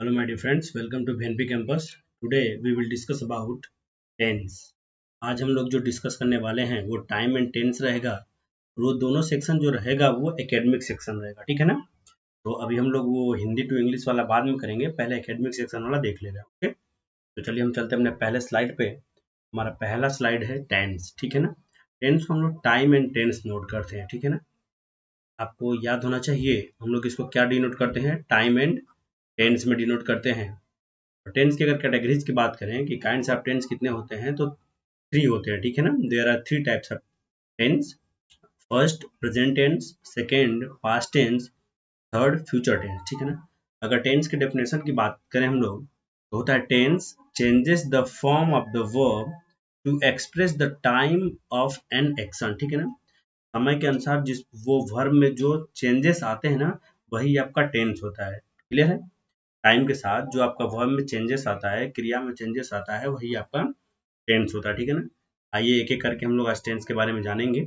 Hello my dear friends, welcome to VNP campus. Today we will discuss about tense. आज हम लोग जो discuss करने वाले हैं वो टाइम एंड टेंस रहेगा। वो दोनों सेक्शन जो रहेगा वो एकेडमिक सेक्शन रहेगा, ठीक है ना। तो अभी हम लोग वो हिंदी टू इंग्लिश वाला बाद में करेंगे, पहले एकेडमिक सेक्शन वाला देख लेगा। ओके, तो चलिए हम चलते हैं अपने पहले स्लाइड पे। हमारा पहला स्लाइड है टेंस, ठीक है ना। टेंस को हम लोग टाइम एंड टेंस नोट करते हैं, ठीक है ना। आपको याद होना चाहिए हम लोग इसको क्या डिनोट करते हैं, टाइम एंड टेंस में डिनोट करते हैं। टेंस की अगर कैटेगरीज की बात करें कि काइंड्स ऑफ टेंस कितने होते हैं, तो 3 होते हैं, ठीक है ना। There are 3 types of tense. First present tense, second past tense, third future tense, ठीक है ना। अगर टेंस के डेफिनेशन की बात करें हम लोग, तो होता है tense changes the form of the verb to express the time of an action, ठीक है ना। समय के अनुसार जिस वो वर्ब में जो चेंजेस आते हैं ना, वही आपका टेंस होता है। क्लियर है। टाइम के साथ जो आपका वर्ब में चेंजेस आता है, क्रिया में चेंजेस आता है, वही आपका टेंस होता है, ठीक है ना। आइए एक एक करके हम लोग आज टेंस के बारे में जानेंगे।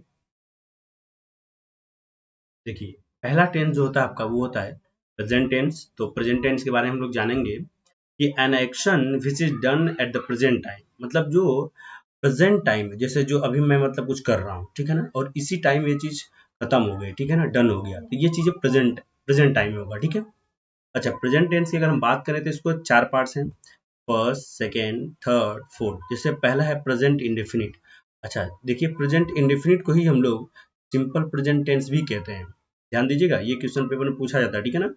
देखिए, पहला टेंस जो होता है आपका वो होता है प्रेजेंट टेंस। तो प्रेजेंट टेंस के बारे में हम लोग जानेंगे कि an action which is done at the present time, मतलब जो प्रेजेंट टाइम, जैसे जो अभी मैं मतलब कुछ कर रहा हूँ, ठीक है ना, और इसी टाइम ये चीज खत्म हो गई, ठीक है ना, डन हो गया, तो ये चीजें प्रेजेंट प्रेजेंट टाइम में होगा, ठीक है। अच्छा, प्रेजेंट टेंस की अगर हम बात करें तो इसको 4 पार्ट्स हैं, फर्स्ट, सेकेंड, थर्ड, फोर्थ। जैसे पहला है प्रेजेंट इंडेफिनिट। अच्छा देखिए, प्रेजेंट इंडेफिनिट को ही हम लोग सिंपल प्रेजेंट टेंस भी कहते हैं। ध्यान दीजिएगा, ये क्वेश्चन पेपर में पूछा जाता है, ठीक है ना।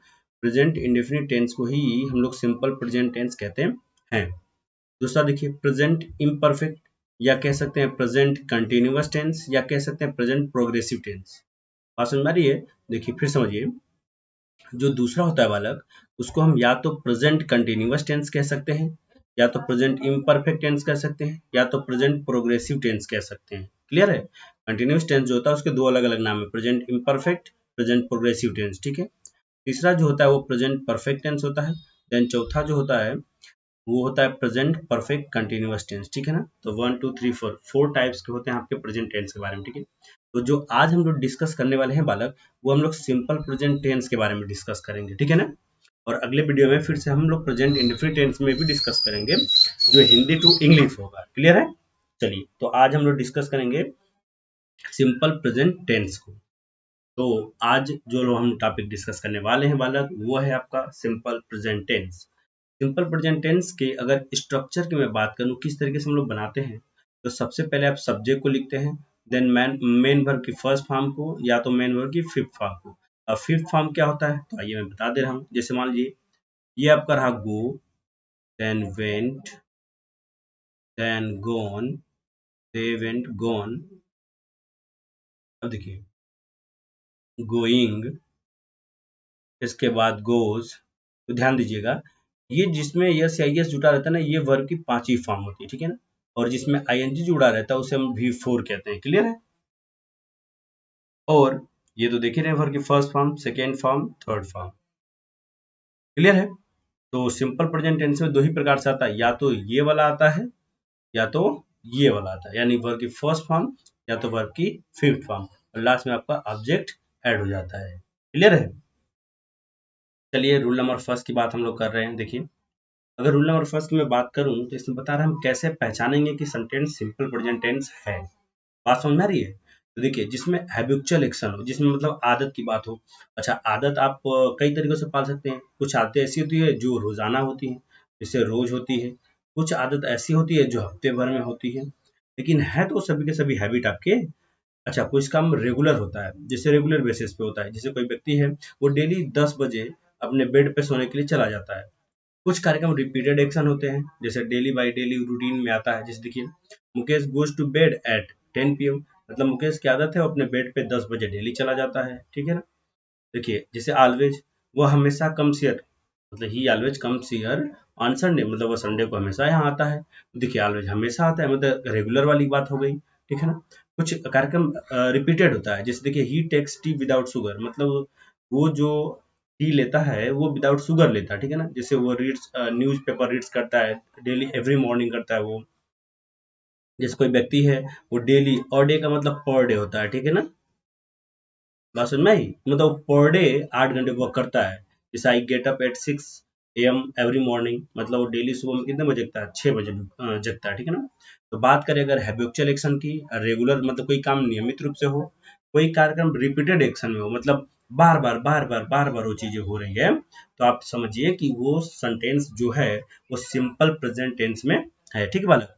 प्रेजेंट इंडेफिनिट टेंस को ही हम लोग सिंपल प्रेजेंट टेंस कहते हैं। दूसरा देखिए प्रेजेंट इम्परफेक्ट, या कह सकते हैं प्रेजेंट कंटिन्यूअस टेंस, या कह सकते हैं प्रेजेंट प्रोग्रेसिव टेंस। बात समझ में आ रही है। देखिए फिर समझिए, जो दूसरा होता है बालक, उसको हम या तो प्रेजेंट कंटिन्यूअस टेंस कह सकते हैं, या तो प्रेजेंट इम्परफेक्ट टेंस कह सकते हैं, या तो प्रेजेंट प्रोग्रेसिव टेंस कह सकते हैं। क्लियर है। कंटिन्यूअस टेंस जो होता है उसके दो अलग अलग नाम है, present imperfect, present progressive tense, ठीक है। तीसरा जो होता है वो प्रेजेंट परफेक्ट टेंस होता है। देन चौथा जो होता है वो होता है प्रेजेंट परफेक्ट कंटिन्यूअस टेंस, ठीक है ना। तो 1 2 3 4 टाइप्स के होते हैं आपके प्रेजेंट टेंस के बारे में, ठीक है। तो जो आज हम लोग डिस्कस करने वाले हैं बालक, वो हम लोग सिंपल प्रेजेंट टेंस के बारे में डिस्कस करेंगे, ठीक है ना। और अगले वीडियो में फिर से हम लोग प्रेजेंट इंडेफिनिट टेंस में भी डिस्कस करेंगे, जो हिंदी टू इंग्लिश होगा। क्लियर है। चलिए, तो आज हम लोग डिस्कस करेंगे सिंपल प्रेजेंट टेंस को। तो आज जो हम टॉपिक डिस्कस करने वाले हैं बालक, वो है आपका simple present tense. Simple present tense के अगर स्ट्रक्चर की मैं बात करूं, किस तरीके से हम लोग बनाते हैं, तो सबसे पहले आप सब्जेक्ट को लिखते हैं, देन मेन वर्ब की फर्स्ट फॉर्म को, या तो मेन वर्ब की फिफ्थ फॉर्म को। अब फिफ्थ फॉर्म क्या होता है, तो आइए मैं बता दे रहा हूँ। जैसे मान लीजिए ये आपका रहा go, then went, then gone, they went gone. अब देखिए गोइंग, इसके बाद गोज। तो ध्यान दीजिएगा, ये जिसमें यस या यस जुड़ा रहता है ना, ये वर्ब की 5वीं फॉर्म होती है, ठीक है ना। और जिसमें आईएनजी जुड़ा रहता है उसे हम V4 कहते हैं। क्लियर है। और ये तो देख ही रहे वर्ब की first form, second form, third form. Clear है। तो सिंपल प्रेजेंट टेंस में दो ही प्रकार से आता है, या तो ये वाला आता है, या तो ये वाला आता है, यानी वर्ब की फर्स्ट फॉर्म या तो वर्ब की फिफ्थ फॉर्म, और लास्ट में आपका ऑब्जेक्ट ऐड हो जाता है। क्लियर है। चलिए रूल नंबर फर्स्ट की बात हम लोग कर रहे हैं। देखिए, अगर रूल नंबर फर्स्ट की मैं बात करूं, तो इसमें बता रहा है हम कैसे पहचानेंगे कि सेंटेंस सिंपल प्रेजेंट टेंस है। बात समझ में आ रही है। तो देखिए, जिसमें हैबिचुअल एक्शन हो, जिसमें मतलब आदत की बात हो। अच्छा, आदत आप कई तरीकों से पाल सकते हैं। कुछ आदतें ऐसी होती है जो रोजाना होती हैं, जैसे रोज होती है। कुछ आदत ऐसी होती है जो हफ्ते भर में होती है, लेकिन है तो सभी के सभी हैबिट आपके। अच्छा, कुछ काम रेगुलर होता है, जैसे रेगुलर बेसिस पे होता है। जैसे कोई व्यक्ति है, वो डेली 10 बजे अपने बेड पे सोने के लिए चला जाता है। कुछ कार्यक्रम रिपीटेड एक्शन होते हैं, जैसे डेली बाय डेली रूटीन में आता है। जैसे देखिए, Mukesh goes to bed at 10 PM, मतलब मुकेश की आदत है वो अपने बेड पे 10 बजे डेली चला जाता है, ठीक है ना। देखिए जैसे ऑलवेज, वो हमेशा कम्स हियर, मतलब ही always comes here on Sunday, मतलब वो संडे को हमेशा यहाँ आता है। देखिए ऑलवेज हमेशा आता है, मतलब रेगुलर वाली बात हो गई, ठीक है ना। कुछ कार्यक्रम रिपीटेड होता है, जैसे देखिए ही टेक्स टी विदाउट शुगर, मतलब वो जो टी लेता है वो विदाउट शुगर लेता है, ठीक है ना। जैसे वो रीड्स न्यूज पेपर रीड्स करता है डेली, एवरी मॉर्निंग करता है वो। जैसे कोई व्यक्ति है, वो डेली, और डे का मतलब पर डे होता है, ठीक है ना। बात समझ में आई, मतलब पर डे 8 घंटे वर्क करता है। जैसे I get up at 6 AM every morning, मतलब वो डेली सुबह में कितने बजे जगता है, 6 बजे जगता है, ठीक है ना। तो बात करें अगर हैबिचुअल एक्शन की, रेगुलर मतलब कोई काम नियमित रूप से हो, कोई कार्यक्रम रिपीटेड एक्शन में हो, मतलब बार बार वो चीजें हो रही है, तो आप समझिए कि वो सेंटेंस जो है वो सिंपल प्रेजेंट टेंस में है, ठीक है बालक।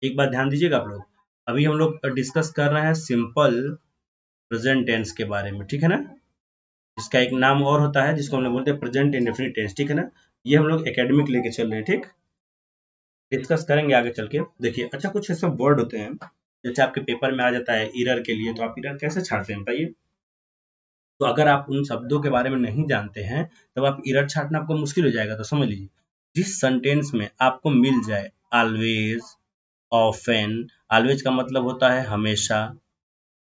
एक बात ध्यान दीजिएगा आप लोग, अभी हम लोग डिस्कस कर रहे हैं सिंपल प्रेजेंट टेंस के बारे में, ठीक है ना। इसका एक नाम और होता है जिसको हम लोग बोलते हैं प्रेजेंट इंडेफिनिट टेंस, ठीक है ना। ये हम लोग एकेडमिक लेके चल रहे हैं, ठीक। डिस्कस करेंगे आगे चल के। देखिए अच्छा, कुछ ऐसे वर्ड होते हैं जैसे आपके पेपर में आ जाता है इरर के लिए, तो आप इरर कैसे छाटते हैं बताइए। तो अगर आप उन शब्दों के बारे में नहीं जानते हैं, तब आप इरर छाटना आपको मुश्किल हो जाएगा। तो समझ लीजिए, जिस सेंटेंस में आपको मिल जाए ऑलवेज, ऑफेन, ऑलवेज का मतलब होता है हमेशा,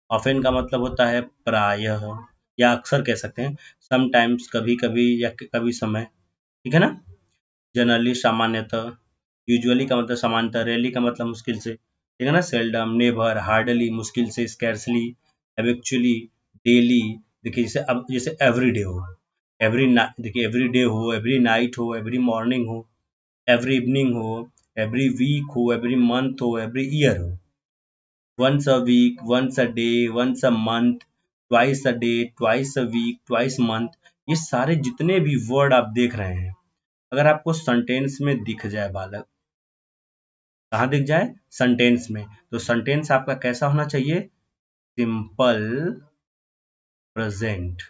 ऑफेन का मतलब होता है प्रायः या अक्सर कह सकते हैं, समटाइम्स कभी कभी या कभी समय, ठीक है ना। जनरली सामान्यतः, यूजुअली का मतलब सामान्यतः, रेयरली का मतलब मुश्किल से, ठीक है ना। सेल्डम, नेवर, हार्डली मुश्किल से, स्कैर्सली, हैबिचुअली, डेली। देखिए जैसे अब जैसे एवरी डे हो, एवरी देखिए एवरी डे हो, एवरी नाइट हो, एवरी मॉर्निंग हो, एवरी इवनिंग हो, एवरी वीक हो, एवरी मंथ हो, एवरी ईयर हो, once a week, once a day, once a month, twice a day, twice a week, twice month। ये सारे जितने भी वर्ड आप देख रहे हैं, अगर आपको सेंटेंस में दिख जाए बालक, कहाँ दिख जाए, सेंटेंस में, तो सेंटेंस आपका कैसा होना चाहिए, सिंपल प्रेजेंट।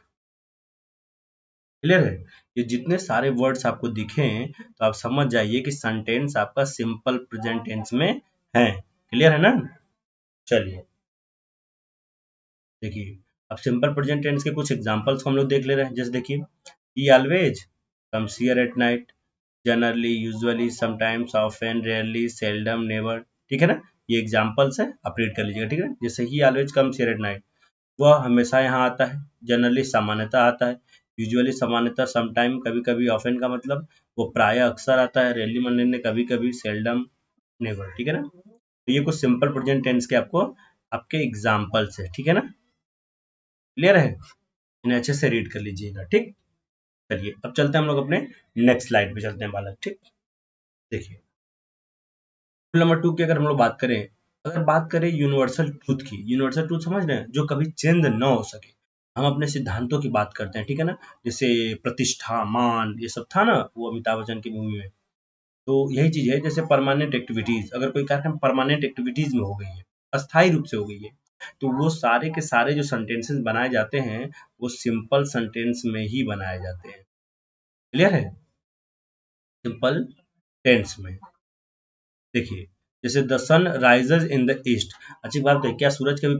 क्लियर है। ये जितने सारे वर्ड्स आपको दिखे तो आप समझ जाइए कि सेंटेंस आपका सिंपल प्रेजेंट टेंस में है। क्लियर है ना। चलिए देखिए, अब सिंपल प्रेजेंट टेंस के कुछ एग्जांपल्स को हम लोग देख ले रहे हैं। जैसे देखिए, ही always comes here at night, generally, usually, sometimes, often, rarely, seldom, never, ठीक है ना। ये एग्जांपल्स है, आप रीड कर लीजिएगा, ठीक है। जैसे ही always comes here at night, वह हमेशा यहाँ आता है, जनरली सामान्यतः आता है, यूजुअली सामान्यतः, समटाइम कभी कभी, ऑफन का मतलब वो प्राय अक्सर आता है, रेयरली मतलब कभी कभी, सेल्डम, नेवर, ठीक है ना। तो ये कुछ सिंपल प्रेजेंट टेंस के आपको आपके एग्जाम्पल्स है, ठीक है ना। क्लियर है, इन्हें अच्छे से रीड कर लीजिएगा, ठीक। चलिए अब चलते हैं हम लोग अपने नेक्स्ट स्लाइड पे चलते हैं बालक, ठीक। देखिए, रूल नंबर 2 की अगर हम लोग बात करें, अगर बात करें यूनिवर्सल ट्रूथ की, यूनिवर्सल ट्रूथ समझ रहे हैं, जो कभी चेंज न हो सके। हम अपने सिद्धांतों की बात करते हैं, ठीक है ना। जैसे प्रतिष्ठा, मान, ये सब था ना वो अमिताभ बच्चन की मूवी में। तो यही चीज है, जैसे परमानेंट एक्टिविटीज, अगर कोई कार्यक्रम परमानेंट एक्टिविटीज में हो गई है, अस्थायी रूप से हो गई है, तो वो सारे के सारे जो सेंटेंसेस बनाए जाते हैं, वो सिंपल सेंटेंस में ही बनाए जाते हैं। क्लियर है, सिंपल टेंस में। देखिए, जैसे the sun rises in the east, अच्छी बात है, क्या सूरज कभी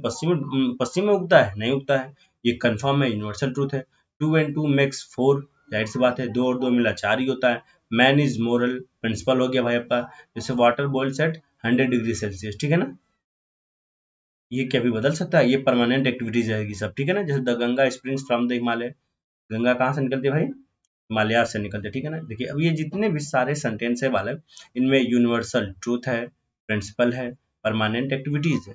पश्चिम में उगता है, नहीं उगता है। ये कंफर्म है, यूनिवर्सल ट्रूथ है। 2 and 2 makes 4, जाहिर सी बात है, 2 और 2 मिला 4 ही होता है। मैन इज मोरल, प्रिंसिपल हो गया भाई आपका। जैसे water boils at 100 degree Celsius, ठीक है ना। ये क्या भी बदल सकता है, ये परमानेंट एक्टिविटीज रहेगी सब, ठीक है ना। जैसे the Ganga springs from the Himalaya, Ganga कहाँ से निकलती है भाई, हिमालय से निकलते, ठीक है ना। देखिए अब ये जितने भी सारे सेंटेंस है बालक, इनमें यूनिवर्सल ट्रूथ है, प्रिंसिपल है, परमानेंट एक्टिविटीज है।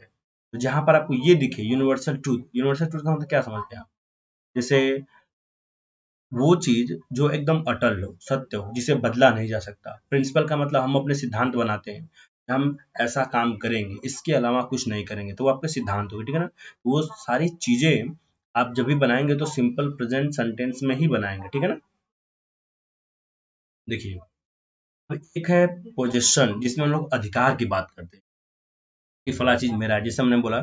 तो जहां पर आपको ये दिखे यूनिवर्सल ट्रूथ, यूनिवर्सल ट्रूथ का मतलब क्या समझते हैं आप, जैसे वो चीज जो एकदम अटल हो, सत्य हो, जिसे बदला नहीं जा सकता। प्रिंसिपल का मतलब हम अपने सिद्धांत बनाते हैं, हम ऐसा काम करेंगे, इसके अलावा कुछ नहीं करेंगे, तो वो आपके सिद्धांत होगी, ठीक है ना। वो सारी चीजें आप जब भी बनाएंगे तो सिंपल प्रेजेंट सेंटेंस में ही बनाएंगे, ठीक है ना। देखिए, एक है पोजेशन, जिसमें हम लोग अधिकार की बात करते हैं कि फला चीज मेरा है। जैसे हमने बोला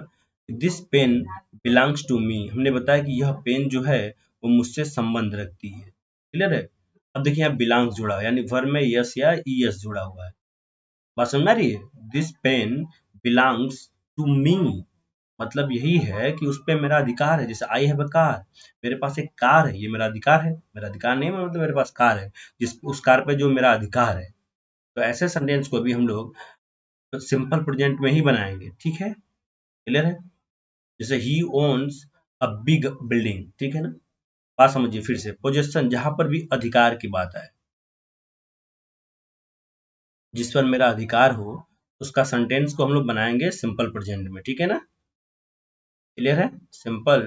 this pen belongs to me, हमने बताया कि यह पेन जो है वो मुझसे संबंध रखती है। क्लियर है। अब देखिए यहाँ बिलोंग्स जुड़ा है, यानी वर्ब में यस या ईएस जुड़ा हुआ है। बात समझ में आ रही है। This pen belongs to me, मतलब यही है कि उस पे मेरा अधिकार है। जैसे आई हैव अ कार, मेरे पास एक कार है, ये मेरा अधिकार है। मेरा अधिकार नहीं है, मतलब मेरे पास कार है, जिस उस कार पे जो मेरा अधिकार है। तो ऐसे सेंटेंस को भी हम लोग सिंपल प्रेजेंट में ही बनाएंगे, ठीक है। क्लियर है। जैसे ही ओन्स अ बिग बिल्डिंग, ठीक है ना। बात समझिए फिर से, पोजेशन जहां पर भी अधिकार की बात है, जिस पर मेरा अधिकार हो, उसका सेंटेंस को हम लोग बनाएंगे सिंपल प्रेजेंट में, ठीक है ना। क्लियर है, सिंपल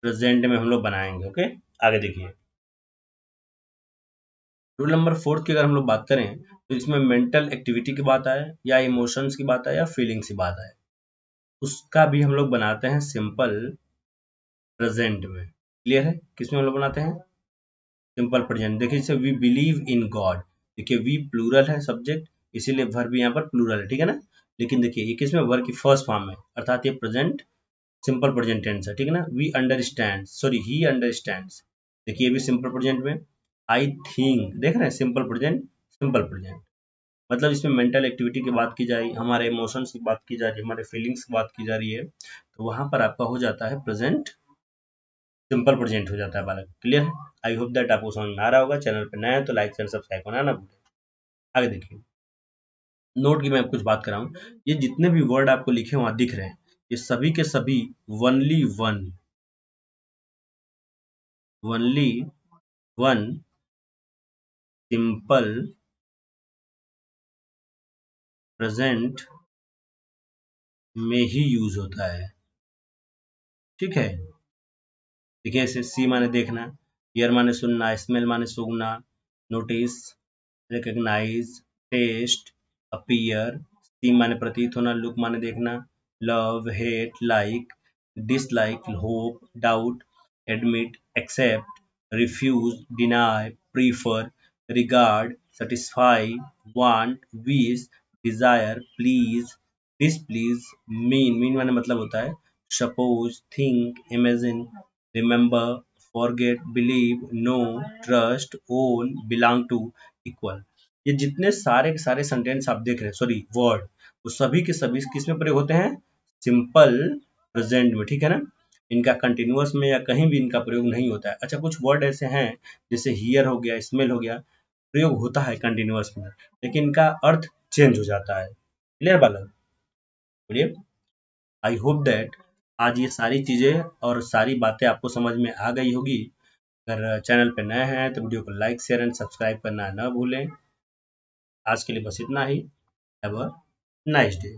प्रेजेंट में हम लोग बनाएंगे, ओके। आगे देखिए, रूल नंबर 4 की अगर हम लोग बात करें तो इसमें मेंटल एक्टिविटी की बात आए या इमोशंस की बात आए या फीलिंग्स की बात आए, उसका भी हम लोग बनाते हैं सिंपल प्रेजेंट में। क्लियर है? किसमें हम लोग बनाते हैं? Simple present. देखिए जैसे वी बिलीव इन गॉड, देखिए वी प्लूरल है सब्जेक्ट, इसीलिए वर्ब भी यहाँ पर प्लूरल है, ठीक है ना। लेकिन देखिए ये किसमें? वर्ब की फर्स्ट फॉर्म में, अर्थात ये प्रेजेंट सिंपल प्रेजेंट टेंस है, ठीक है ना। We understand, sorry he understands, देखिए ये भी सिंपल प्रेजेंट में। आई थिंक, देख रहे हैं सिंपल प्रेजेंट सिंपल प्रेजेंट। मतलब इसमें मेंटल एक्टिविटी की बात की जा रही है, हमारे इमोशंस की बात की जा रही है, हमारे फीलिंग्स की बात की जा रही है, तो वहां पर आपका हो जाता है प्रेजेंट सिंपल प्रेजेंट हो जाता है बालक। क्लियर है? आई होप दैट आपको समझ में आ रहा होगा। चैनल पे नए हैं तो लाइक शेयर सब्सक्राइब करना ना भूलें। आगे देखिए, नोट की मैं कुछ बात कर रहा हूँ, ये जितने भी वर्ड आपको लिखे वहां दिख रहे हैं, ये सभी के सभी only one, only one simple present में ही यूज होता है, ठीक है। देखिए ऐसे सी माने देखना, ईयर माने सुनना, स्मेल माने सूंघना, notice, recognise, taste, appear, see माने प्रतीत होना, लुक माने देखना, love, hate, like, dislike, hope, doubt, admit, accept, refuse, deny, prefer, regard, satisfy, want, wish, desire, please, displease, mean माने मतलब होता है, suppose, think, imagine, remember, forget, believe, know, trust, own, belong to, equal. ये जितने सारे के सारे sentence आप देख रहे हैं, सॉरी वर्ड, वो सभी के सभी किस में प्रयोग होते हैं? सिंपल प्रेजेंट में, ठीक है ना। इनका कंटिन्यूअस में या कहीं भी इनका प्रयोग नहीं होता है। अच्छा कुछ वर्ड ऐसे हैं जैसे हियर हो गया, स्मेल हो गया, प्रयोग होता है कंटिन्यूअस में, लेकिन इनका अर्थ चेंज हो जाता है। क्लियर बालक? बोलिए। आई होप दैट आज ये सारी चीजें और सारी बातें आपको समझ में आ गई होगी। अगर चैनल पे नए हैं तो वीडियो को लाइक शेयर एंड सब्सक्राइब करना न भूलें। आज के लिए बस इतना ही। Have a nice day.